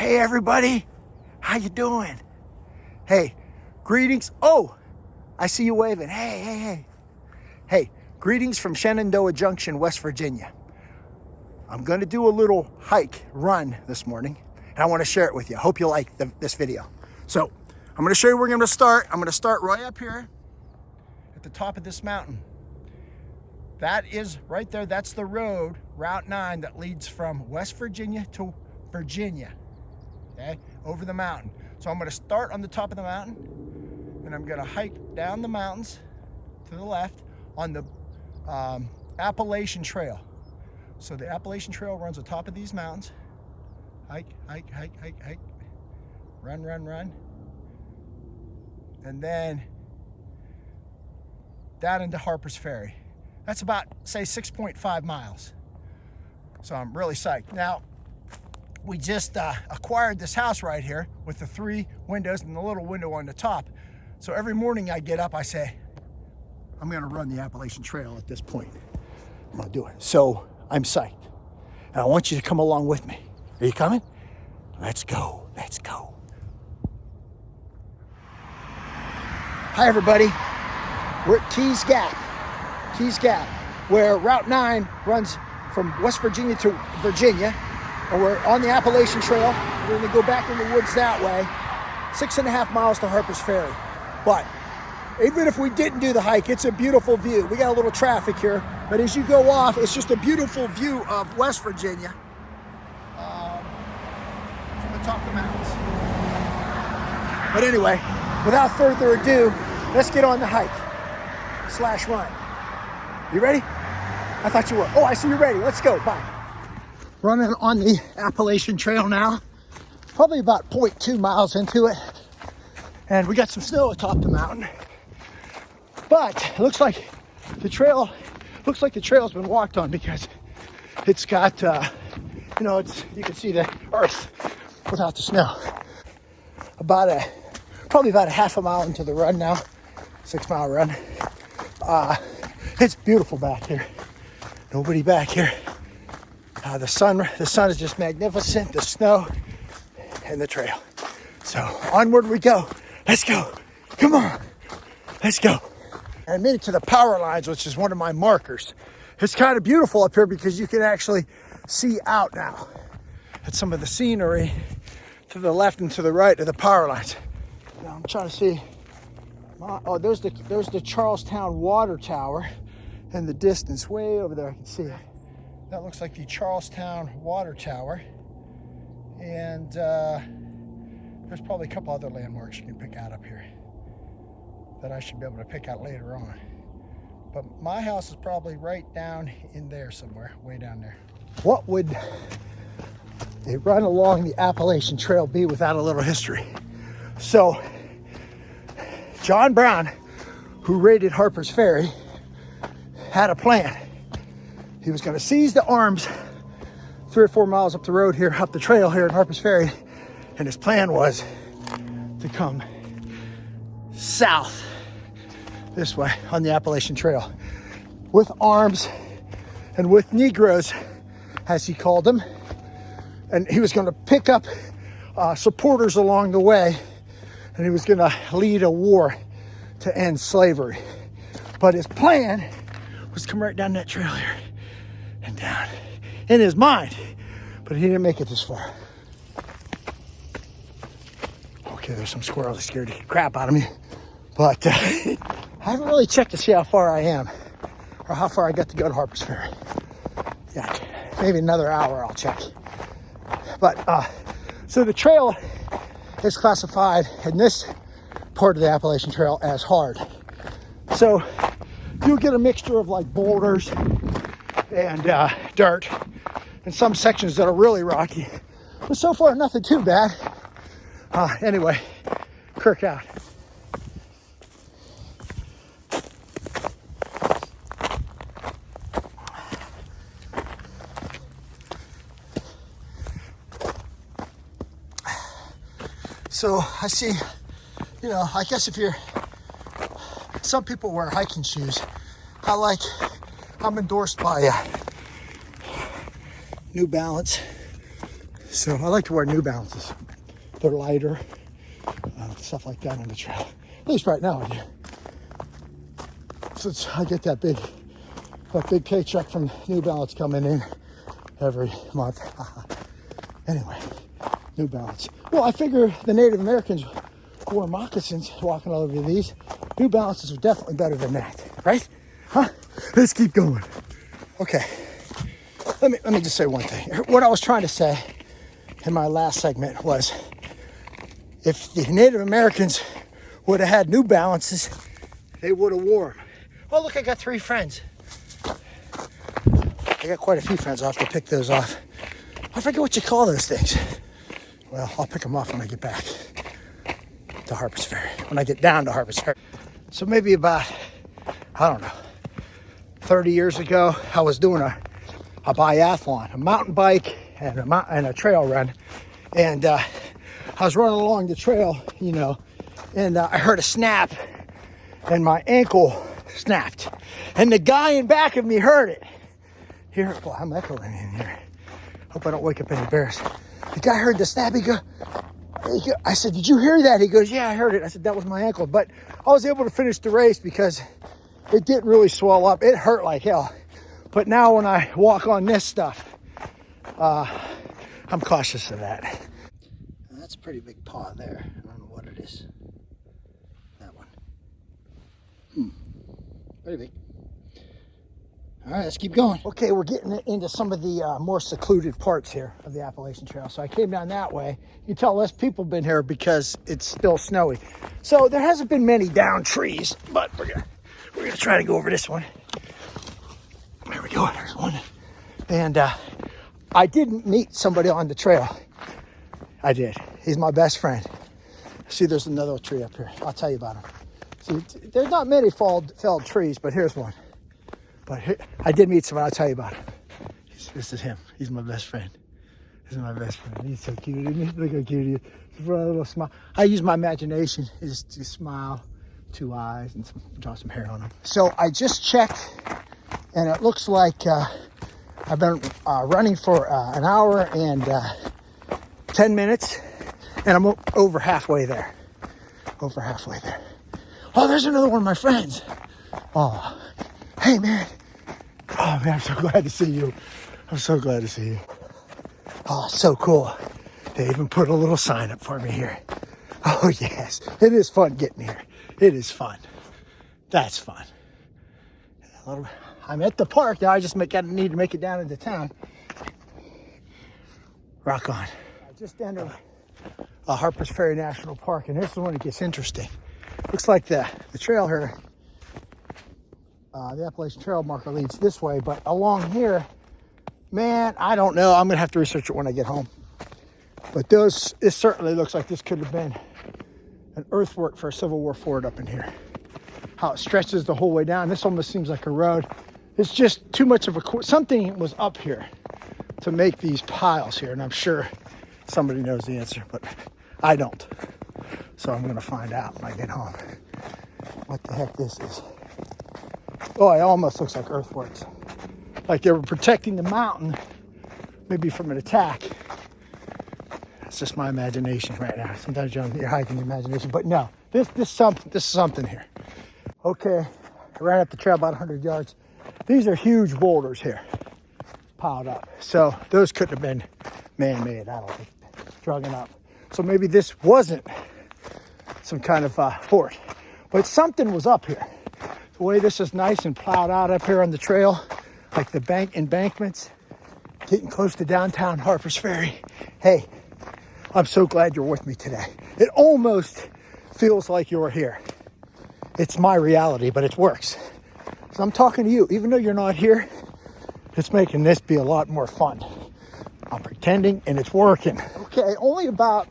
Hey everybody, how you doing? Hey, greetings. Oh, I see you waving. Hey, greetings from Shenandoah Junction, West Virginia. I'm gonna do a little run this morning, and I wanna share it with you. I hope you like this video. So, I'm gonna show you where I'm gonna start. I'm gonna start right up here at the top of this mountain. That is right there, that's the road, Route 9, that leads from West Virginia to Virginia, okay, over the mountain. So I'm gonna start on the top of the mountain, and I'm gonna hike down the mountains to the left on the Appalachian Trail. So the Appalachian Trail runs on top of these mountains. Hike, run. And then down into Harpers Ferry. That's about, say, 6.5 miles. So I'm really psyched. Now, we just acquired this house right here with the 3 windows and the little window on the top. So every morning I get up, I say, I'm gonna run the Appalachian Trail at this point. I'm gonna do it. So I'm psyched. And I want you to come along with me. Are you coming? Let's go. Hi everybody. We're at Keys Gap, where Route 9 runs from West Virginia to Virginia, and we're on the Appalachian Trail. We're gonna go back in the woods that way, 6.5 miles to Harpers Ferry. But even if we didn't do the hike, it's a beautiful view. We got a little traffic here, but as you go off, it's just a beautiful view of West Virginia from the top of the mountains. But anyway, without further ado, let's get on the hike / run. You ready? I thought you were. Oh, I see you're ready. Let's go. Bye. Running on the Appalachian Trail now. Probably about 0.2 miles into it. And we got some snow atop the mountain. But it looks like the trail's been walked on because it's got, you can see the earth without the snow. Probably about a half a mile into the run now. 6 mile run. It's beautiful back here. Nobody back here. The sun is just magnificent. The snow and the trail. So onward we go. Let's go. Come on. Let's go. I made it to the power lines, which is one of my markers. It's kind of beautiful up here because you can actually see out now at some of the scenery to the left and to the right of the power lines. Now I'm trying to see. Oh, there's the Charlestown Water Tower in the distance, way over there. I can see it. That looks like the Charlestown Water Tower. And there's probably a couple other landmarks you can pick out up here that I should be able to pick out later on. But my house is probably right down in there somewhere, way down there. What would a run along the Appalachian Trail be without a little history? So, John Brown, who raided Harpers Ferry, had a plan. He was gonna seize the arms 3 or 4 miles up the road here, up the trail here in Harpers Ferry, and his plan was to come south this way on the Appalachian Trail with arms and with Negroes, as he called them, and he was going to pick up supporters along the way, and he was going to lead a war to end slavery. But his plan was to come right down that trail here and down in his mind, but he didn't make it this far. Okay, there's some squirrels that scared the crap out of me, but I haven't really checked to see how far I am or how far I got to go to Harpers Ferry. Yeah, maybe another hour I'll check. But so the trail is classified in this part of the Appalachian Trail as hard. So you'll get a mixture of like boulders and dirt and some sections that are really rocky. But so far, nothing too bad. Anyway, Kirk out. So I see, I guess some people wear hiking shoes. I'm endorsed by New Balance. So I like to wear New Balances. They're lighter, stuff like that on the trail. At least right now I do. Since I get that big paycheck from New Balance coming in every month. Anyway, New Balance. Well, I figure the Native Americans wore moccasins walking all over these. New Balances are definitely better than that, right? Huh? Let's keep going. Okay, let me just say one thing. What I was trying to say in my last segment was, if the Native Americans would have had New Balances, they would have worn them. Oh, look, I got 3 friends. I got quite a few friends. I'll have to pick those off. I forget what you call those things. Well, I'll pick them off when I get back to Harpers Ferry, when I get down to Harpers Ferry. So maybe about, I don't know, 30 years ago, I was doing a biathlon, a mountain bike and a trail run. And I was running along the trail, you know, and I heard a snap and my ankle snapped. And the guy in back of me heard it. Here, well, I'm echoing in here. Hope I don't wake up any bears. The guy heard the snap. I said, did you hear that? He goes, yeah, I heard it. I said, that was my ankle. But I was able to finish the race because it didn't really swell up. It hurt like hell. But now when I walk on this stuff, I'm cautious of that. That's a pretty big paw there. I don't know what it is. That one. Pretty big. All right, let's keep going. Okay, we're getting into some of the more secluded parts here of the Appalachian Trail. So I came down that way. You can tell less people have been here because it's still snowy. So there hasn't been many downed trees, but we're gonna try to go over this one. There we go, there's one. And I didn't meet somebody on the trail. I did. He's my best friend. See, there's another tree up here. I'll tell you about him. See, there's not many felled trees, but here's one. But here, I did meet someone. I'll tell you about him. This is him. He's my best friend. This is my best friend. He's so cute, isn't he? Look how cute he is. Just a little smile. I use my imagination. Just smile, 2 eyes, and draw some hair on him. So I just checked, and it looks like I've been running for an hour and 10 minutes, and I'm over halfway there. Over halfway there. Oh, there's another one of my friends. Oh, hey, man. Oh, man, I'm so glad to see you. I'm so glad to see you. Oh, so cool. They even put a little sign up for me here. Oh, yes. It is fun getting here. It is fun. That's fun. I'm at the park now. I just need to make it down into town. Rock on. I just entered Harpers Ferry National Park, and here's the one that gets interesting. Looks like the trail here, the Appalachian Trail marker leads this way, but along here, man, I don't know. I'm gonna have to research it when I get home. But it certainly looks like this could have been an earthwork for a Civil War fort up in here. How it stretches the whole way down. This almost seems like a road. It's just too much of something was up here to make these piles here, and I'm sure somebody knows the answer, but I don't. So I'm gonna find out when I get home what the heck this is. Oh, it almost looks like earthworks. Like they were protecting the mountain, maybe from an attack. That's just my imagination right now. Sometimes you're hiking your imagination, but no, this is something here. Okay, I ran up the trail about 100 yards. These are huge boulders here, piled up. So those couldn't have been man-made, I don't think, drugging up. So maybe this wasn't some kind of fort, but something was up here. The way this is nice and plowed out up here on the trail, like the embankments, getting close to downtown Harpers Ferry. Hey, I'm so glad you're with me today. It almost feels like you're here. It's my reality, but it works. So I'm talking to you. Even though you're not here, it's making this be a lot more fun. I'm pretending and it's working. Okay, only about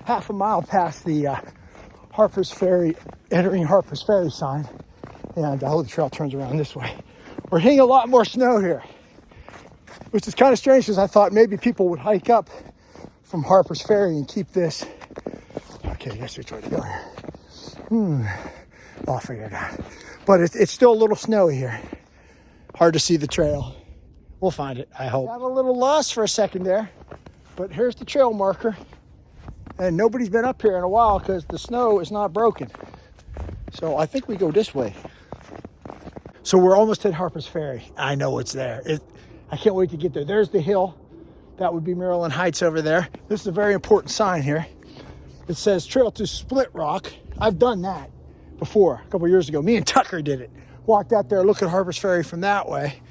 half a mile past the Harpers Ferry, entering Harpers Ferry sign. And I hope the trail turns around this way. We're hitting a lot more snow here, which is kind of strange because I thought maybe people would hike up from Harpers Ferry and keep this. Okay, I guess which way to go here. I'll figure it out. But it's still a little snowy here. Hard to see the trail. We'll find it, I hope. Got a little lost for a second there. But here's the trail marker. And nobody's been up here in a while because the snow is not broken. So I think we go this way. So we're almost at Harpers Ferry. I know it's there. I can't wait to get there. There's the hill. That would be Maryland Heights over there. This is a very important sign here. It says Trail to Split Rock. I've done that before, a couple years ago. Me and Tucker did it. Walked out there, looked at Harpers Ferry from that way.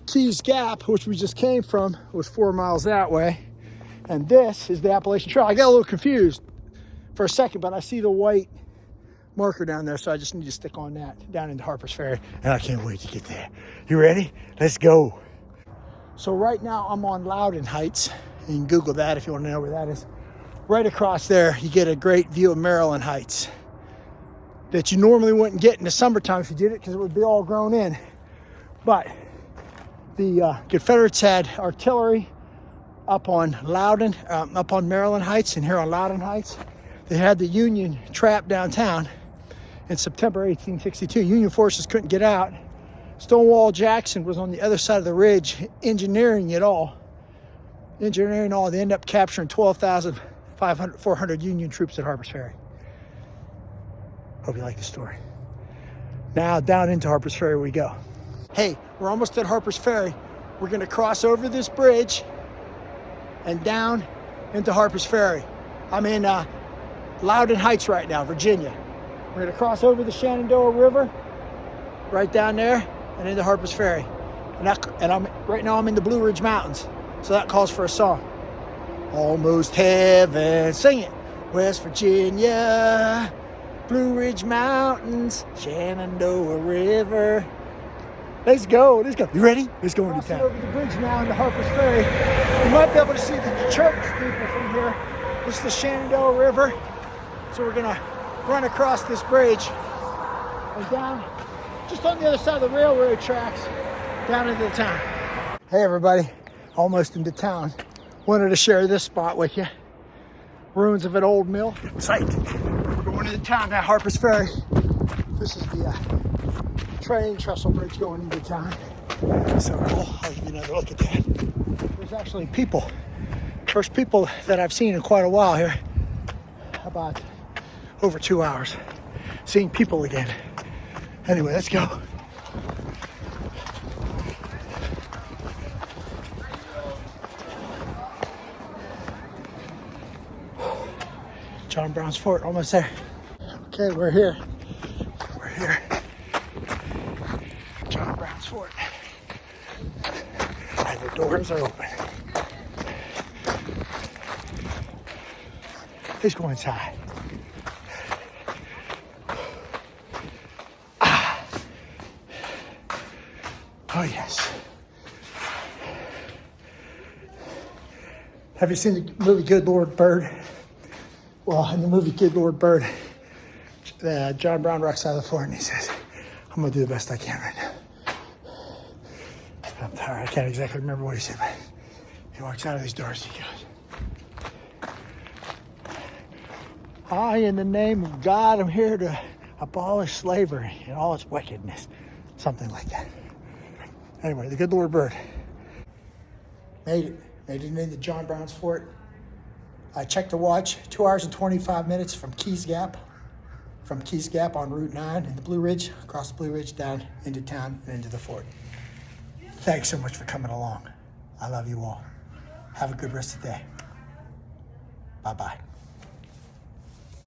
Keys Gap, which we just came from, was 4 miles that way. And this is the Appalachian Trail. I got a little confused for a second, but I see the white marker down there, so I just need to stick on that down into Harpers Ferry, and I can't wait to get there. You ready? Let's go. So right now I'm on Loudon Heights. You can Google that if you want to know where that is. Right across there, you get a great view of Maryland Heights that you normally wouldn't get in the summertime if you did it, because it would be all grown in. But the Confederates had artillery up on Loudon, up on Maryland Heights, and here on Loudon Heights, they had the Union trapped downtown in September 1862. Union forces couldn't get out. Stonewall Jackson was on the other side of the ridge, engineering all. They ended up capturing 400 Union troops at Harpers Ferry. Hope you like the story. Now down into Harpers Ferry we go. Hey, we're almost at Harpers Ferry. We're gonna cross over this bridge and down into Harpers Ferry. I'm in Loudon Heights right now, Virginia. We're gonna cross over the Shenandoah River, right down there, and into Harpers Ferry. Right now I'm in the Blue Ridge Mountains, so that calls for a song. Almost heaven, sing it. West Virginia, Blue Ridge Mountains, Shenandoah River. Let's go. You ready? Let's go into town. Over the bridge now into Harpers Ferry. You might be able to see the church steeple from here. This is the Shenandoah River. So we're gonna run across this bridge and down, just on the other side of the railroad tracks, down into the town. Hey everybody, almost into town. Wanted to share this spot with you. Ruins of an old mill site. We're going into town now, Harpers Ferry. This is the train trestle bridge going into town. So cool. I'll give you another look at that. There's actually people. First people that I've seen in quite a while here. About over 2 hours. Seeing people again. Anyway, let's go. John Brown's Fort, almost there. Okay, we're here. We're here. John Brown's Fort. And the doors are open. Let's go inside. Oh yes. Have you seen the movie Good Lord Bird? Well, in the movie Good Lord Bird, John Brown walks out of the fort and he says, I'm gonna do the best I can right now. I'm tired, I can't exactly remember what he said, but he walks out of these doors, he goes, I, in the name of God, am here to abolish slavery and all its wickedness. Something like that. Anyway, the Good Lord Bird. Made it into John Brown's Fort. I checked the watch, 2 hours and 25 minutes from Keys Gap on Route 9 in the Blue Ridge, across the Blue Ridge, down into town and into the fort. Thanks so much for coming along. I love you all. Have a good rest of the day. Bye-bye.